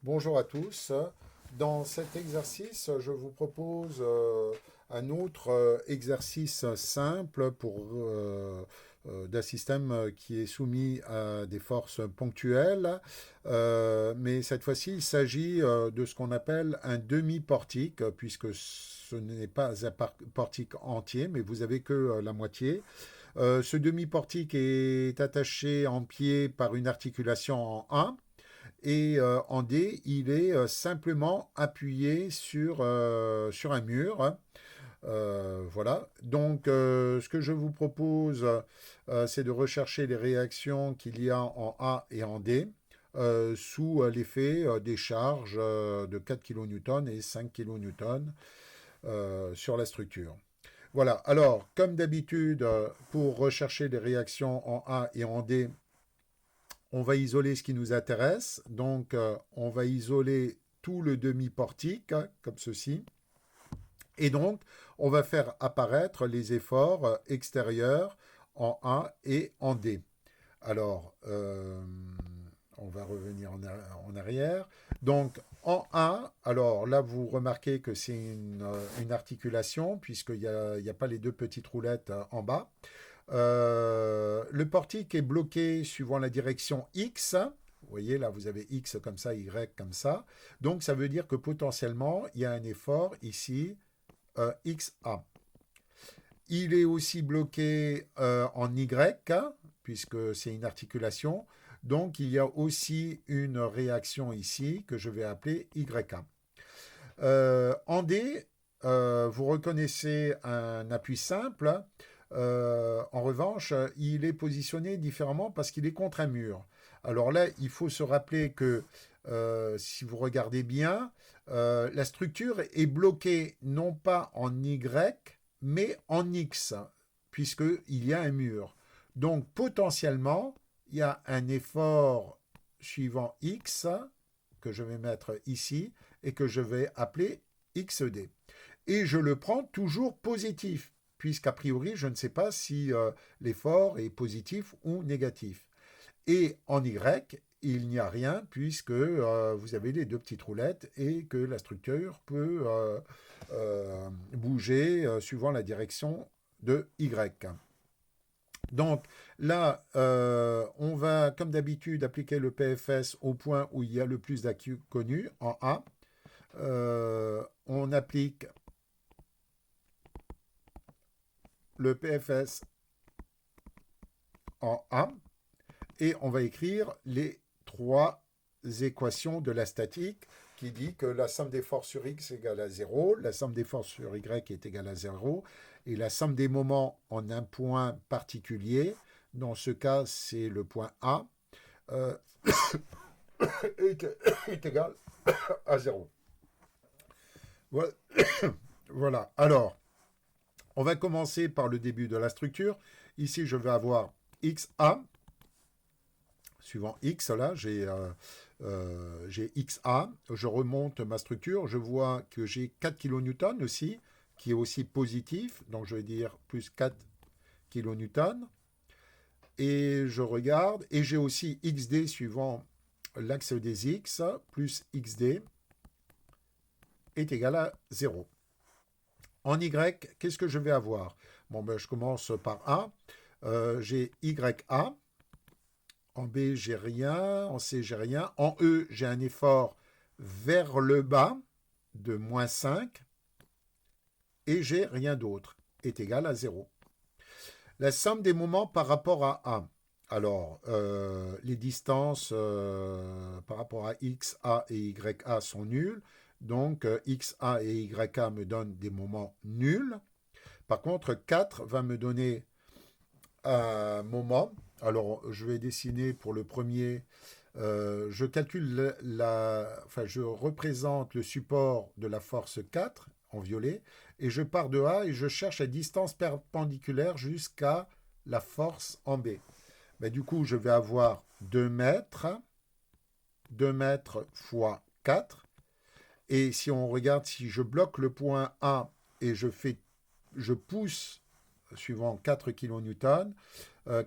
Bonjour à tous. Dans cet exercice, je vous propose un autre exercice simple d'un système qui est soumis à des forces ponctuelles. Mais cette fois-ci, il s'agit de ce qu'on appelle un demi-portique, puisque ce n'est pas un portique entier, mais vous avez que la moitié. Ce demi-portique est attaché en pied par une articulation en A. Et en D, il est simplement appuyé sur un mur. Voilà. Donc, ce que je vous propose, c'est de rechercher les réactions qu'il y a en A et en D sous l'effet des charges de 4 kN et 5 kN sur la structure. Voilà. Alors, comme d'habitude, pour rechercher les réactions en A et en D, on va isoler ce qui nous intéresse. Donc, on va isoler tout le demi-portique, comme ceci. Et donc, on va faire apparaître les efforts extérieurs en A et en D. Alors, on va revenir en arrière. Donc, en A, alors là, vous remarquez que c'est une articulation, puisqu'il n'y a pas les deux petites roulettes en bas. Le portique est bloqué suivant la direction X. Vous voyez, là, vous avez X comme ça, Y comme ça. Donc, ça veut dire que potentiellement, il y a un effort ici, XA. Il est aussi bloqué en Y, puisque c'est une articulation. Donc, il y a aussi une réaction ici que je vais appeler YA. En D, vous reconnaissez un appui simple. En revanche, il est positionné différemment parce qu'il est contre un mur. Alors là, il faut se rappeler que si vous regardez bien, la structure est bloquée non pas en Y, mais en X, puisqu'il y a un mur. Donc potentiellement, il y a un effort suivant X que je vais mettre ici et que je vais appeler XD. Et je le prends toujours positif, puisqu'a priori, je ne sais pas si l'effort est positif ou négatif. Et en Y, il n'y a rien, puisque vous avez les deux petites roulettes et que la structure peut bouger suivant la direction de Y. Donc là, on va, comme d'habitude, appliquer le PFS au point où il y a le plus d'accu connu, en A. On applique le PFS en A et on va écrire les trois équations de la statique qui dit que la somme des forces sur X est égale à 0, la somme des forces sur Y est égale à 0 et la somme des moments en un point particulier, dans ce cas c'est le point A, euh, est égale à 0. Voilà. Voilà. Alors, on va commencer par le début de la structure. Ici, je vais avoir XA. Suivant X, là, j'ai XA. Je remonte ma structure. Je vois que j'ai 4 kN aussi, qui est aussi positif. Donc, je vais dire plus 4 kN. Et je regarde. Et j'ai aussi XD suivant l'axe des X, plus XD est égal à 0. En Y, qu'est-ce que je vais avoir? Bon, ben, je commence par A. J'ai YA. En B, j'ai rien. En C, j'ai rien. En E, j'ai un effort vers le bas de moins 5. Et j'ai rien d'autre. Est égal à 0. La somme des moments par rapport à A. Alors, les distances par rapport à X, A et YA sont nulles. Donc, XA et YA me donnent des moments nuls. Par contre, 4 va me donner un moment. Alors, je vais dessiner pour le premier. Je calcule enfin, je représente le support de la force 4 en violet et je pars de A et je cherche la distance perpendiculaire jusqu'à la force en B. Ben, du coup, je vais avoir 2 mètres, 2 mètres fois 4. Et si on regarde, si je bloque le point A et je pousse suivant 4 kN,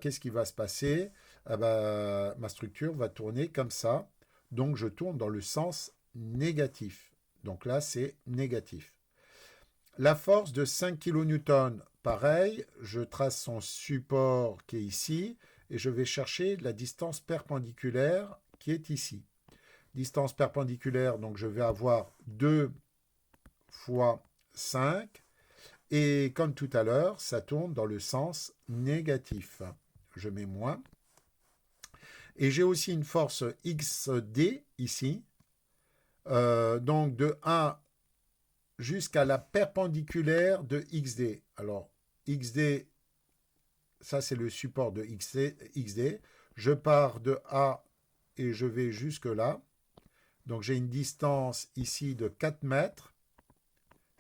qu'est-ce qui va se passer? Ma structure va tourner comme ça. donc je tourne dans le sens négatif. Donc là, c'est négatif. La force de 5 kN, pareil, je trace son support qui est ici, et je vais chercher la distance perpendiculaire qui est ici. Distance perpendiculaire, donc je vais avoir 2 fois 5, et comme tout à l'heure, ça tourne dans le sens négatif. Je mets moins. Et j'ai aussi une force XD ici, donc de 1 jusqu'à la perpendiculaire de XD. Alors, XD, ça c'est le support de XD. Je pars de A et je vais jusque là. Donc j'ai une distance ici de 4 mètres.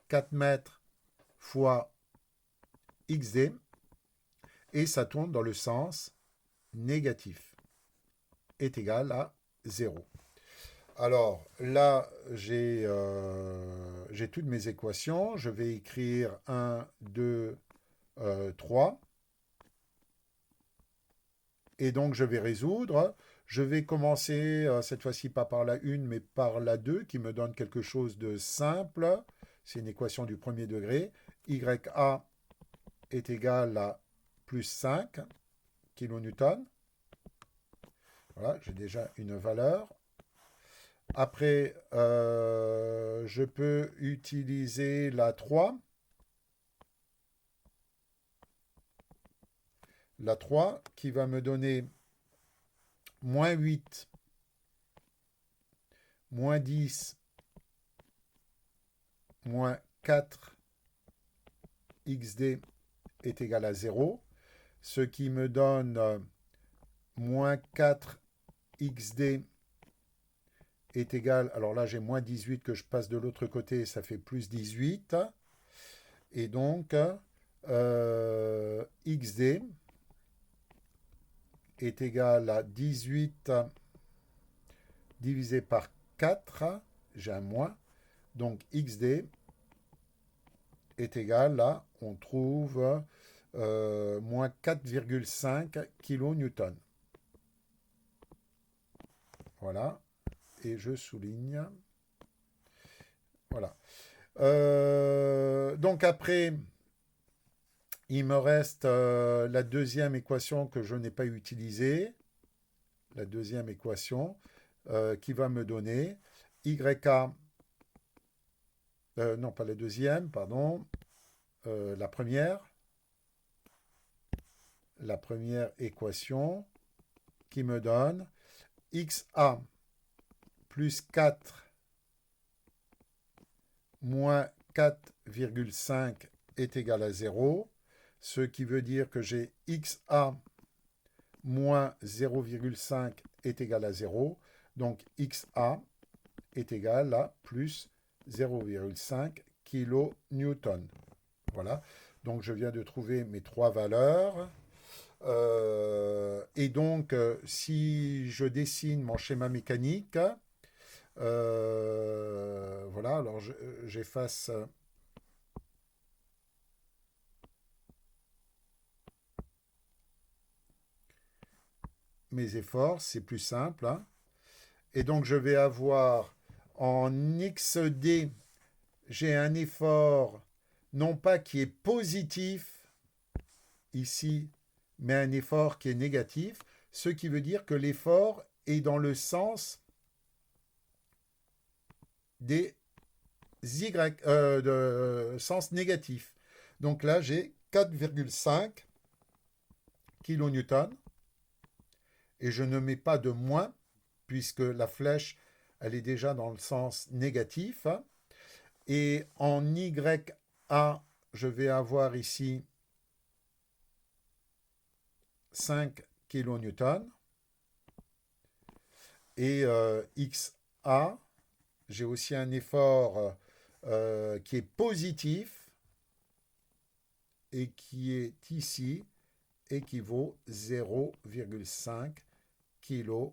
4 mètres fois XD. Et ça tourne dans le sens négatif. Est égal à 0. Alors là, j'ai toutes mes équations. Je vais écrire 1, 2, 3. Et donc, je vais résoudre. Je vais commencer, cette fois-ci, pas par la 1, mais par la 2, qui me donne quelque chose de simple. C'est une équation du premier degré. YA est égal à plus 5 kN. Voilà, j'ai déjà une valeur. Après, je peux utiliser la 3. La 3 qui va me donner moins 8, moins 10, moins 4 XD est égal à 0, ce qui me donne moins 4 XD est égal, alors là j'ai moins 18 que je passe de l'autre côté, ça fait plus 18, et donc XD est égal à 18 divisé par 4, j'ai un moins, donc XD est égal à, on trouve moins 4,5 kN. Voilà, et je souligne. Voilà. Donc après, il me reste la deuxième équation que je n'ai pas utilisée. La deuxième équation qui va me donner YA, non pas la deuxième, pardon, la première équation qui me donne XA plus 4 moins 4,5 est égal à 0, ce qui veut dire que j'ai XA moins 0,5 est égal à 0, donc XA est égal à plus 0,5 kN. Voilà, donc je viens de trouver mes trois valeurs. Et donc, si je dessine mon schéma mécanique, voilà, alors j'efface mes efforts, c'est plus simple. Hein. Et donc, je vais avoir en XD, j'ai un effort, non pas qui est positif ici, mais un effort qui est négatif, ce qui veut dire que l'effort est dans le sens des Y, de sens négatif. Donc là, j'ai 4,5 kN et je ne mets pas de moins puisque la flèche, elle est déjà dans le sens négatif. Et en YA, je vais avoir ici 5 kN. Et XA, j'ai aussi un effort qui est positif et qui est ici, et qui vaut 0,5 kN.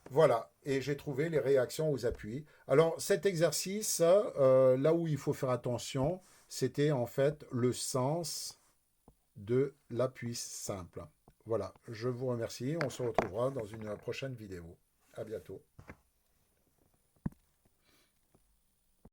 Voilà, et j'ai trouvé les réactions aux appuis. Alors cet exercice, là où il faut faire attention, c'était en fait le sens de l'appui simple. Voilà, je vous remercie, on se retrouvera dans une prochaine vidéo. à bientôt.